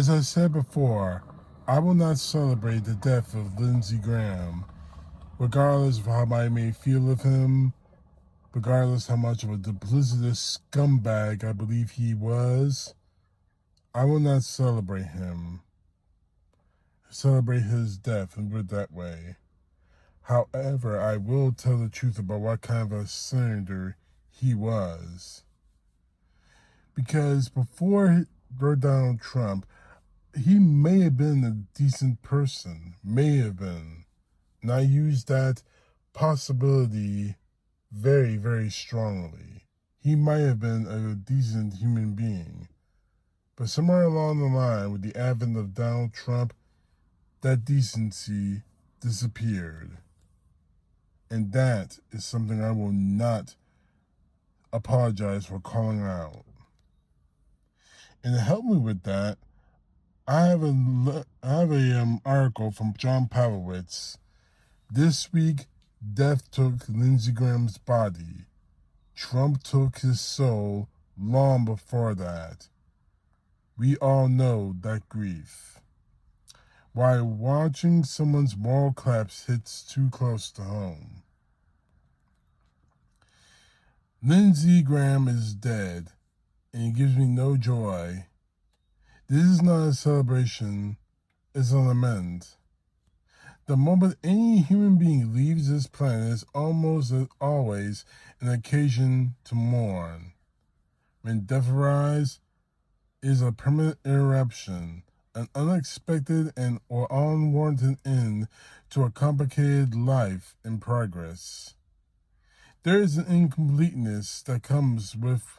As I said before, I will not celebrate the death of Lindsey Graham, regardless of how I may feel of him, regardless how much of a duplicitous scumbag I believe he was. I will not celebrate his death, and put it that way. However, I will tell the truth about what kind of a senator he was. Because before Donald Trump, he may have been a decent person, may have been. And I use that possibility very, very strongly. He might have been a decent human being. But somewhere along the line, with the advent of Donald Trump, that decency disappeared. And that is something I will not apologize for calling out. And to help me with that, I have a article from John Pavlovitz. This week, death took Lindsey Graham's body. Trump took his soul long before that. We all know that grief. Why watching someone's moral collapse hits too close to home. Lindsey Graham is dead, and it gives me no joy. This is not a celebration, it's a lament. The moment any human being leaves this planet is almost always an occasion to mourn. When death arrives, it is a permanent interruption, an unexpected and or unwarranted end to a complicated life in progress. There is an incompleteness that comes with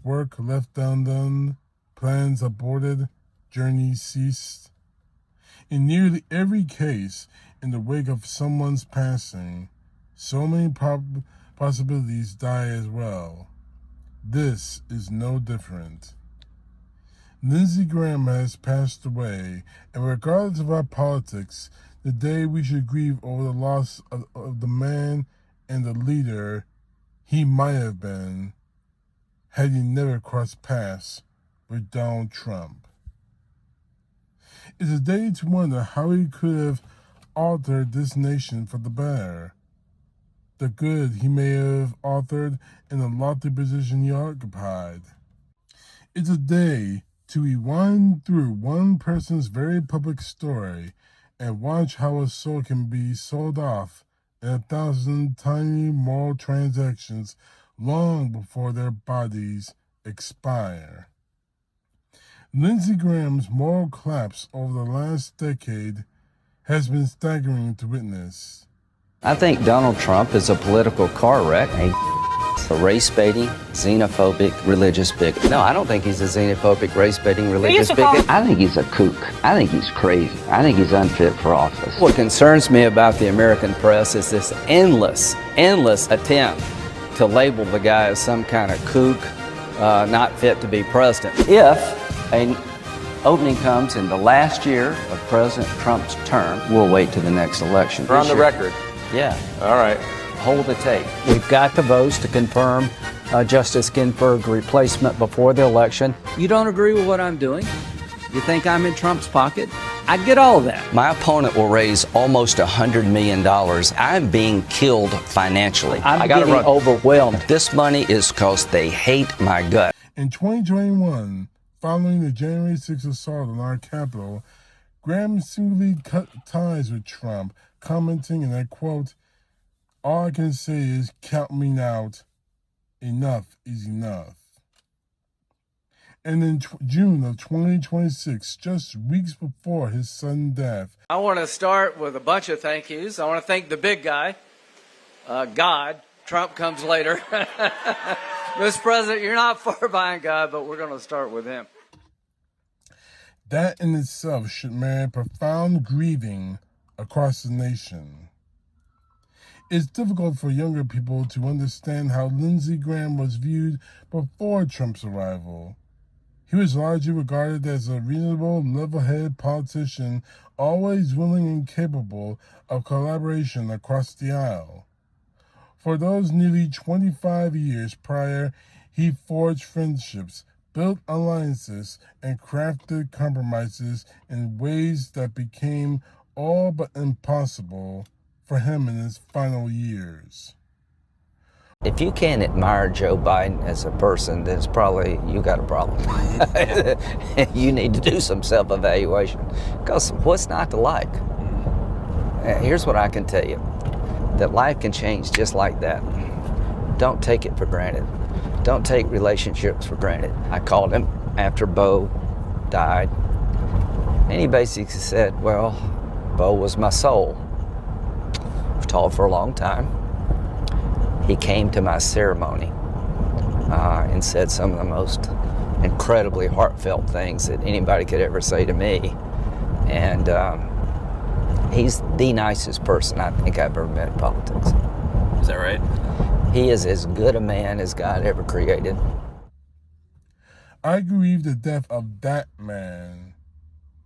work left undone, plans aborted, journeys ceased. In nearly every case, in the wake of someone's passing, so many possibilities die as well. This is no different. Lindsey Graham has passed away, and regardless of our politics, today we should grieve over the loss of the man and the leader he might have been had he never crossed paths with Donald Trump. It's a day to wonder how he could have altered this nation for the better. The good he may have authored in the lofty position he occupied. It's a day to rewind through one person's very public story and watch how a soul can be sold off in 1,000 tiny moral transactions long before their bodies expire. Lindsey Graham's moral collapse over the last decade has been staggering to witness. I think Donald Trump is a political car wreck. A race-baiting, xenophobic, religious bigot. No, I don't think he's a xenophobic, race-baiting, religious bigot. I think he's a kook. I think he's crazy. I think he's unfit for office. What concerns me about the American press is this endless attempt to label the guy as some kind of kook, not fit to be president. If an opening comes in the last year of President Trump's term, we'll wait to the next election. We're on the record. Yeah. All right. Hold the tape. We've got the votes to confirm Justice Ginsburg's replacement before the election. You don't agree with what I'm doing? You think I'm in Trump's pocket? I get all of that. My opponent will raise almost $100 million. I'm being killed financially. I'm getting overwhelmed. This money is because they hate my gut. In 2021, following the January 6th assault on our Capitol, Graham seemingly cut ties with Trump, commenting, and I quote, "All I can say is count me out. Enough is enough." And in June of 2026, just weeks before his sudden death, I want to start with a bunch of thank yous. I want to thank the big guy, God. Trump comes later. Mr. President, you're not far behind God, but we're going to start with him. That in itself should merit profound grieving across the nation. It's difficult for younger people to understand how Lindsey Graham was viewed before Trump's arrival. He was largely regarded as a reasonable, level-headed politician, always willing and capable of collaboration across the aisle. For those nearly 25 years prior, he forged friendships, built alliances, and crafted compromises in ways that became all but impossible for him in his final years. If you can't admire Joe Biden as a person, then it's probably you got a problem. You need to do some self-evaluation. Because what's not to like? Here's what I can tell you. That life can change just like that. Don't take it for granted. Don't take relationships for granted. I called him after Bo died. And he basically said, well, Bo was my soul. We've talked for a long time. He came to my ceremony and said some of the most incredibly heartfelt things that anybody could ever say to me. And he's the nicest person I think I've ever met in politics. Is that right? He is as good a man as God ever created. I grieve the death of that man,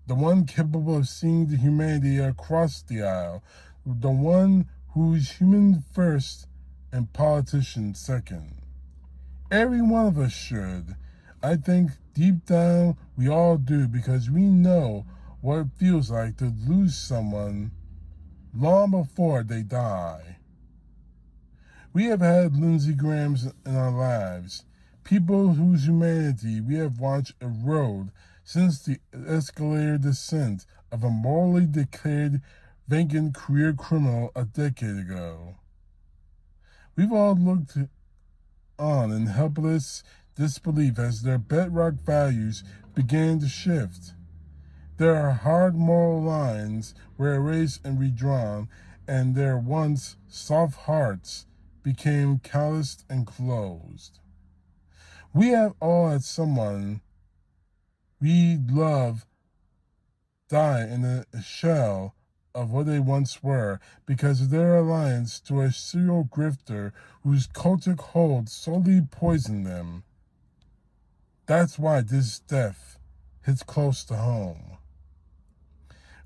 the one capable of seeing the humanity across the aisle, the one who's human first and politician second. Every one of us should. I think deep down we all do, because we know what it feels like to lose someone long before they die. We have had Lindsey Grahams in our lives, people whose humanity we have watched erode since the escalator descent of a morally declared vacant career criminal a decade ago. We've all looked on in helpless disbelief as their bedrock values began to shift. Their hard moral lines were erased and redrawn, and their once soft hearts became calloused and closed. We have all had someone we love die in a shell of what they once were because of their alliance to a serial grifter whose cultic hold slowly poisoned them. That's why this death hits close to home.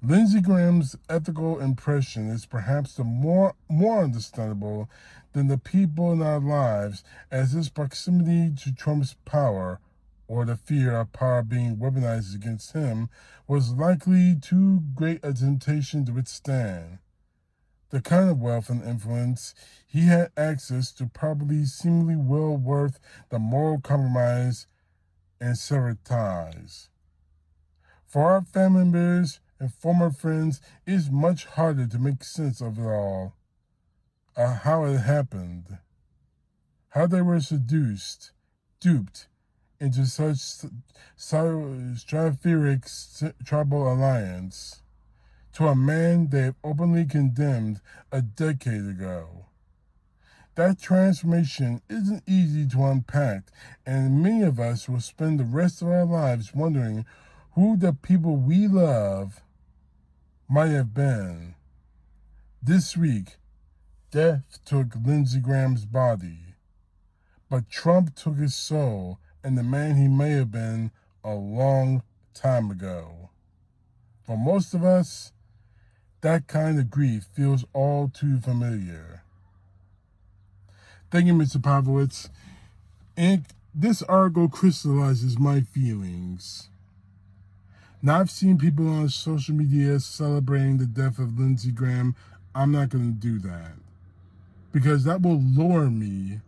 Lindsey Graham's ethical impression is perhaps the more understandable than the people in our lives, as his proximity to Trump's power, or the fear of power being weaponized against him, was likely too great a temptation to withstand. The kind of wealth and influence he had access to probably seemingly well worth the moral compromise and severed ties. For our family members and former friends, it is much harder to make sense of it all. How it happened, how they were seduced, duped into such stratospheric tribal alliance to a man they have openly condemned a decade ago. That transformation isn't easy to unpack, and many of us will spend the rest of our lives wondering who the people we love might have been. This week, death took Lindsey Graham's body, but Trump took his soul and the man he may have been a long time ago. For most of us, that kind of grief feels all too familiar. Thank you, Mr. Pavlovitz. And this article crystallizes my feelings. Now, I've seen people on social media celebrating the death of Lindsey Graham. I'm not going to do that, because that will lower me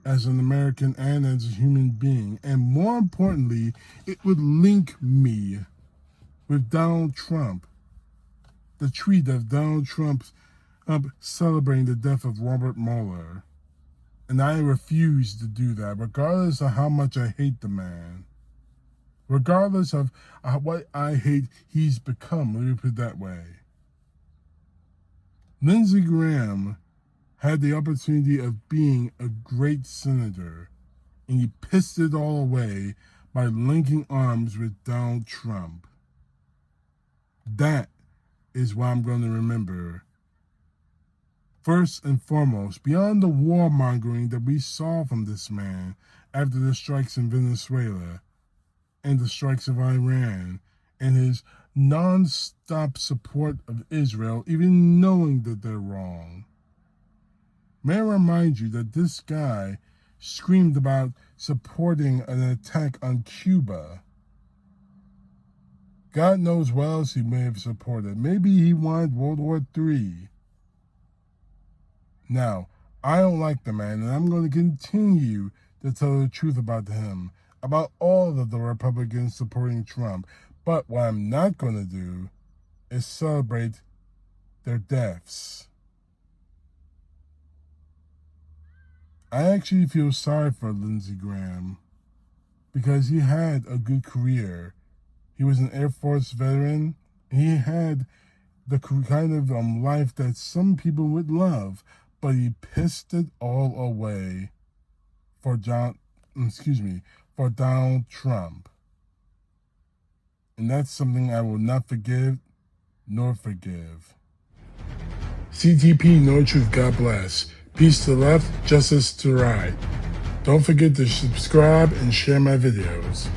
as an American and as a human being. And more importantly, it would link me with Donald Trump. The tweet of Donald Trump celebrating the death of Robert Mueller. And I refuse to do that, regardless of how much I hate the man. Regardless of what I hate he's become, let me put it that way. Lindsey Graham had the opportunity of being a great senator, and he pissed it all away by linking arms with Donald Trump. That is what I'm going to remember. First and foremost, beyond the warmongering that we saw from this man after the strikes in Venezuela and the strikes of Iran, and his non-stop support of Israel, even knowing that they're wrong. May I remind you that this guy screamed about supporting an attack on Cuba. God knows what else he may have supported. Maybe he wanted World War III. Now, I don't like the man, and I'm going to continue to tell the truth about him, about all of the Republicans supporting Trump. But what I'm not going to do is celebrate their deaths. I actually feel sorry for Lindsey Graham because he had a good career. He was an Air Force veteran. He had the kind of life that some people would love, but he pissed it all away for Donald Trump. And that's something I will not forgive nor forgive. CTP, no truth, God bless. Peace to the left, justice to the right. Don't forget to subscribe and share my videos.